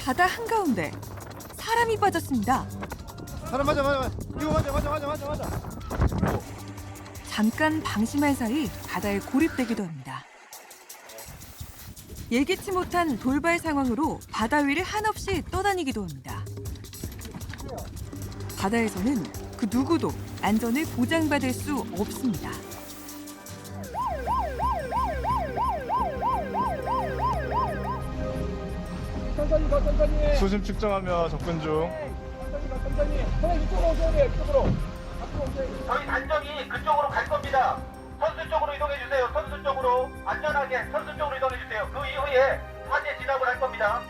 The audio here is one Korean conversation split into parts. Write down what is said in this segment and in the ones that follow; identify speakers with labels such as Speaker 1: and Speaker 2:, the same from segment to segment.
Speaker 1: 바다 한가운데 사람이 빠졌습니다.
Speaker 2: 사람 맞아. 이거 맞아.
Speaker 1: 잠깐 방심한 사이 바다에 고립되기도 합니다. 예기치 못한 돌발 상황으로 바다 위를 한없이 떠다니기도 합니다. 바다에서는 그 누구도 안전을 보장받을 수 없습니다.
Speaker 2: 천천히.
Speaker 3: 수심 측정하며 접근 중.
Speaker 2: 천천히. 형님 이쪽으로 오셔야 돼요. 이쪽으로. 앞으로 오셔야 돼요.
Speaker 4: 저희 단정이 그쪽으로 갈 겁니다. 선수 쪽으로 이동해 주세요. 선수 쪽으로 안전하게 선수 쪽으로 이동해 주세요. 그 이후에 화재 진압을 할 겁니다.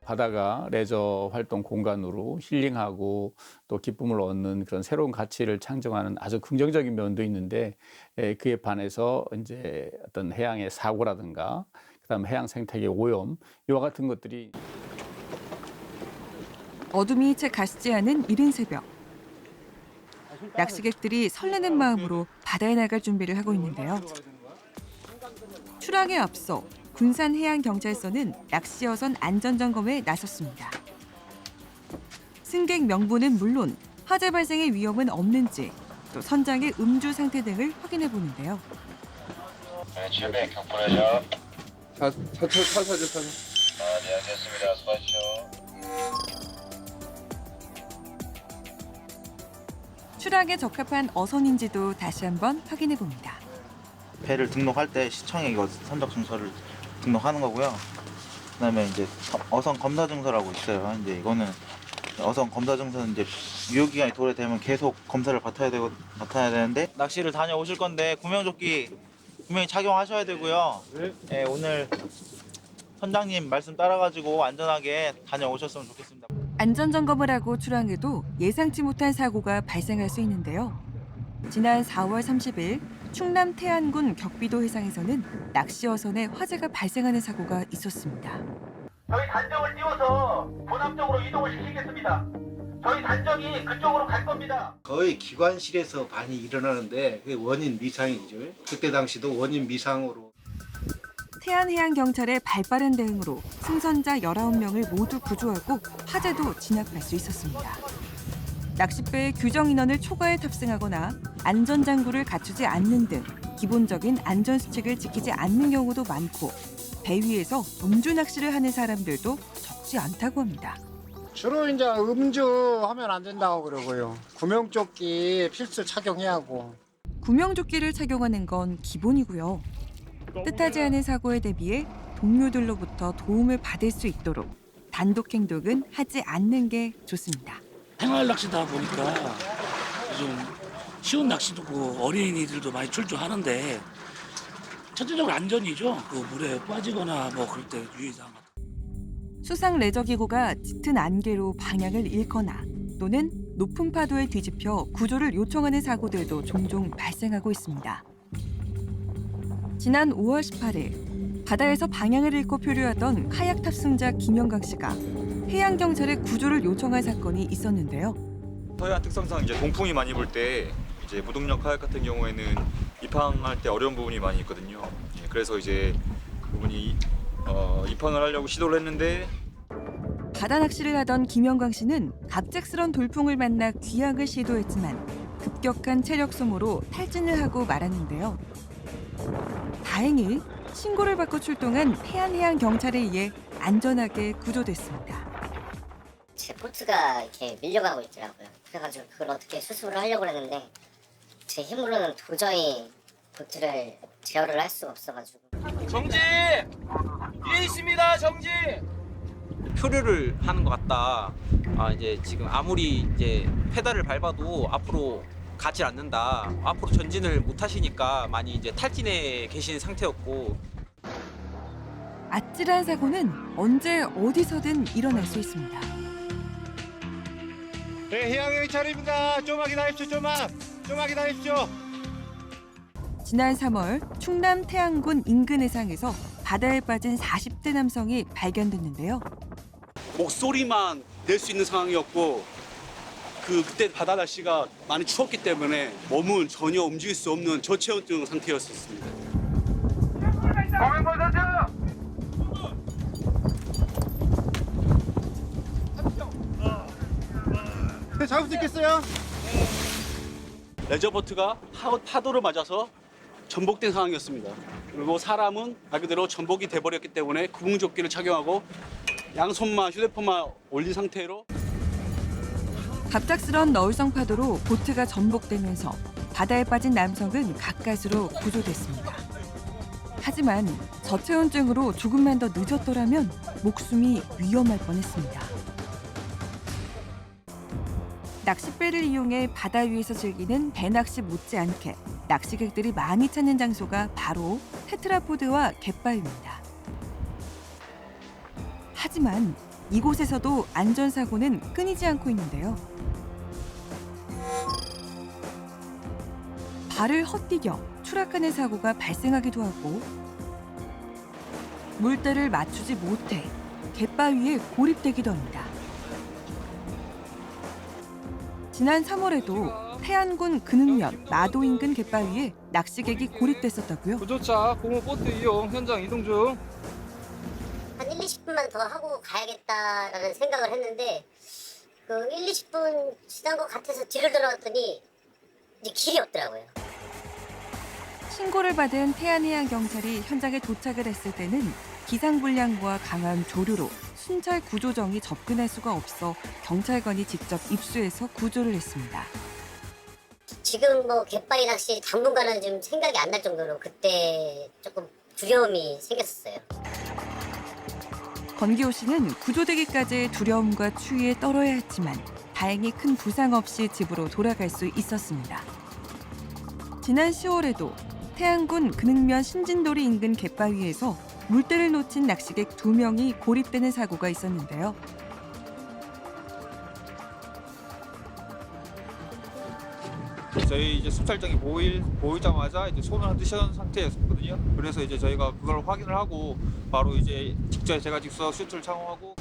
Speaker 5: 바다가 레저 활동 공간으로 힐링하고 또 기쁨을 얻는 그런 새로운 가치를 창정하는 아주 긍정적인 면도 있는데 그에 반해서 이제 어떤 해양의 사고라든가 그다음에 해양 생태계 오염 이와 같은 것들이
Speaker 1: 어둠이 채 가시지 않은 이른 새벽. 낚시객들이 설레는 마음으로 바다에 나갈 준비를 하고 있는데요. 출항에 앞서 군산해양경찰서는 낚시어선 안전점검에 나섰습니다. 승객 명부는 물론 화재 발생의 위험은 없는지 또 선장의 음주 상태 등을 확인해 보는데요.
Speaker 4: 네, 최대 격분하죠.
Speaker 2: 사죠.
Speaker 4: 네, 알겠습니다. 수고하십시오.
Speaker 1: 출항에 적합한 어선인지도 다시 한번 확인해 봅니다.
Speaker 6: 배를 등록할 때 시청에 이거 선적 증서를 등록하는 거고요. 그다음에 이제 어선 검사 증서라고 있어요. 이제 이거는 어선 검사 증서는 이제 유효 기간이 도래되면 계속 검사를 받아야 되는데 낚시를 다녀오실 건데 구명조끼 분명히 착용하셔야 되고요. 네, 오늘 선장님 말씀 따라가지고 안전하게 다녀오셨으면 좋겠습니다.
Speaker 1: 안전점검을 하고 출항해도 예상치 못한 사고가 발생할 수 있는데요. 지난 4월 30일 충남 태안군 격비도 해상에서는 낚시어선에 화재가 발생하는 사고가 있었습니다.
Speaker 4: 저희 단정을 띄워서 보남 쪽으로 이동을 시키겠습니다. 저희 단정이 그쪽으로 갈 겁니다.
Speaker 7: 거의 기관실에서 많이 일어나는데 그게 원인 미상이죠. 그때 당시도 원인 미상으로.
Speaker 1: 태안해양경찰의 발빠른 대응으로 승선자 19명을 모두 구조하고 화재도 진압할 수 있었습니다. 낚싯배에 규정 인원을 초과해 탑승하거나 안전장구를 갖추지 않는 등 기본적인 안전수칙을 지키지 않는 경우도 많고 배 위에서 음주 낚시를 하는 사람들도 적지 않다고 합니다.
Speaker 2: 주로 이제 음주하면 안 된다고 그러고요. 구명조끼 필수 착용해야 하고.
Speaker 1: 구명조끼를 착용하는 건 기본이고요. 뜻하지 않은 사고에 대비해 동료들로부터 도움을 받을 수 있도록 단독 행동은 하지 않는 게 좋습니다.
Speaker 8: 생활 낚시다 보니까 좀 쉬운 낚시도 고 어린이들도 많이 출조하는데 첫째적으로 안전이죠. 그 물에 빠지거나 뭐 그럴 때 유의사항.
Speaker 1: 수상 레저기구가 짙은 안개로 방향을 잃거나 또는 높은 파도에 뒤집혀 구조를 요청하는 사고들도 종종 발생하고 있습니다. 지난 5월 18일 바다에서 방향을 잃고 표류하던 카약 탑승자 김영강 씨가 해양경찰에 구조를 요청한 사건이 있었는데요.
Speaker 3: 서해안 특성상 이제 동풍이 많이 불 때 이제 무동력 카약 같은 경우에는 입항할 때 어려운 부분이 많이 있거든요. 예, 그래서 이제 그분이 입항을 하려고 시도를 했는데
Speaker 1: 바다 낚시를 하던 김영광 씨는 갑작스런 돌풍을 만나 귀향을 시도했지만 급격한 체력 소모로 탈진을 하고 말았는데요. 다행히 신고를 받고 출동한 태안해양경찰에 의해 안전하게 구조됐습니다.
Speaker 9: 제 보트가 이렇게 밀려가고 있더라고요. 그래가지고 그걸 어떻게 수습을 하려고 했는데 제 힘으로는 도저히 보트를 제어를 할 수가 없어가지고.
Speaker 4: 정지! 위에 있습니다. 정지!
Speaker 10: 표류를 하는 것 같다. 이제 지금 아무리 이제 페달을 밟아도 앞으로 가지 않는다. 앞으로 전진을 못 하시니까 많이 이제 탈진해 계신 상태였고.
Speaker 1: 아찔한 사고는 언제 어디서든 일어날 수 있습니다.
Speaker 2: 네, 해양경찰입니다. 좀만 기다리십시오. 좀만 기다리십시오.
Speaker 1: 지난 3월 충남 태안군 인근 해상에서 바다에 빠진 40대 남성이 발견됐는데요.
Speaker 11: 목소리만 낼 수 있는 상황이었고 그때 바다 날씨가 많이 추웠기 때문에 몸은 전혀 움직일 수 없는 저체온증 상태였습니다.
Speaker 2: 잡을 수 있겠어요?
Speaker 11: 레저보트가 파도를 맞아서 전복된 상황이었습니다. 그리고 사람은 말 그대로 전복이 돼버렸기 때문에 구명조끼를 착용하고 양손만 휴대폰만 올린 상태로
Speaker 1: 갑작스런 너울성 파도로 보트가 전복되면서 바다에 빠진 남성은 가까스로 구조됐습니다. 하지만 저체온증으로 조금만 더 늦었더라면 목숨이 위험할 뻔했습니다. 낚싯배를 이용해 바다 위에서 즐기는 배낚시 못지않게 낚시객들이 많이 찾는 장소가 바로 테트라포드와 갯바위입니다. 하지만 이곳에서도 안전사고는 끊이지 않고 있는데요. 발을 헛디뎌 추락하는 사고가 발생하기도 하고 물때를 맞추지 못해 갯바위에 고립되기도 합니다. 지난 3월에도 태안군 근흥면 마도 인근 갯바위에 낚시객이 고립됐었다고요.
Speaker 12: 구조차 고무보트 이용 현장 이동 중.
Speaker 9: 한 1, 20분만 더 하고 가야겠다라는 생각을 했는데 그 1, 20분 지난 것 같아서 뒤를 돌아왔더니 이제 길이 없더라고요.
Speaker 1: 신고를 받은 태안해양경찰이 현장에 도착을 했을 때는 기상불량과 강한 조류로 순찰 구조정이 접근할 수가 없어 경찰관이 직접 입수해서 구조를 했습니다.
Speaker 9: 지금 뭐 갯바위 낚시 당분간은 좀 생각이 안 날 정도로 그때 조금 두려움이 생겼어요.
Speaker 1: 권기호 씨는 구조되기까지의 두려움과 추위에 떨어야 했지만 다행히 큰 부상 없이 집으로 돌아갈 수 있었습니다. 지난 10월에도 태안군 근흥면 신진도리 인근 갯바위에서 물때를 놓친 낚시객 2명이 고립되는 사고가 있었는데요.
Speaker 3: 저희 이제 수찰장이 보이자마자 이제 손을 흔드시는 상태였거든요. 그래서 이제 저희가 그걸 확인을 하고 바로 이제 제가 직접 슈트를 착용하고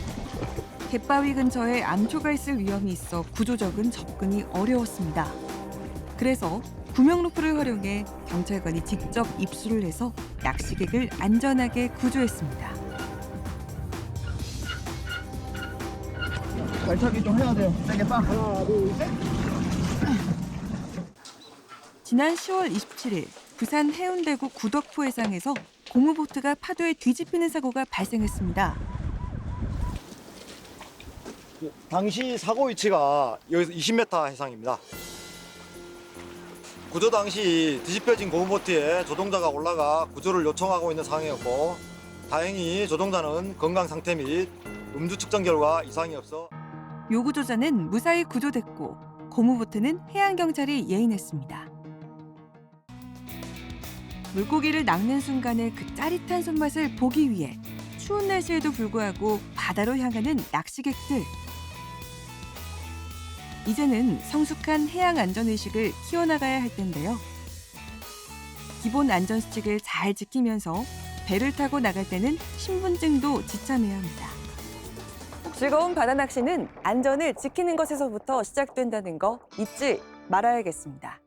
Speaker 1: 갯바위 근처에 암초가 있을 위험이 있어 구조적인 접근이 어려웠습니다. 그래서 구명로프를 활용해 경찰관이 직접 입수를 해서 낚시객을 안전하게 구조했습니다.
Speaker 2: 발차기 좀 해야 돼요. 세게 빡. 하나, 둘, 셋.
Speaker 1: 지난 10월 27일 부산 해운대구 구덕포 해상에서 고무보트가 파도에 뒤집히는 사고가 발생했습니다.
Speaker 13: 당시 사고 위치가 여기서 20m 해상입니다. 구조 당시 뒤집혀진 고무보트에 조종자가 올라가 구조를 요청하고 있는 상황이었고 다행히 조종자는 건강 상태 및 음주 측정 결과 이상이 없어
Speaker 1: 요구조자는 무사히 구조됐고 고무보트는 해양경찰이 예인했습니다. 물고기를 낚는 순간의 그 짜릿한 손맛을 보기 위해 추운 날씨에도 불구하고 바다로 향하는 낚시객들. 이제는 성숙한 해양 안전의식을 키워나가야 할 텐데요. 기본 안전수칙을 잘 지키면서 배를 타고 나갈 때는 신분증도 지참해야 합니다. 즐거운 바다 낚시는 안전을 지키는 것에서부터 시작된다는 거 잊지 말아야겠습니다.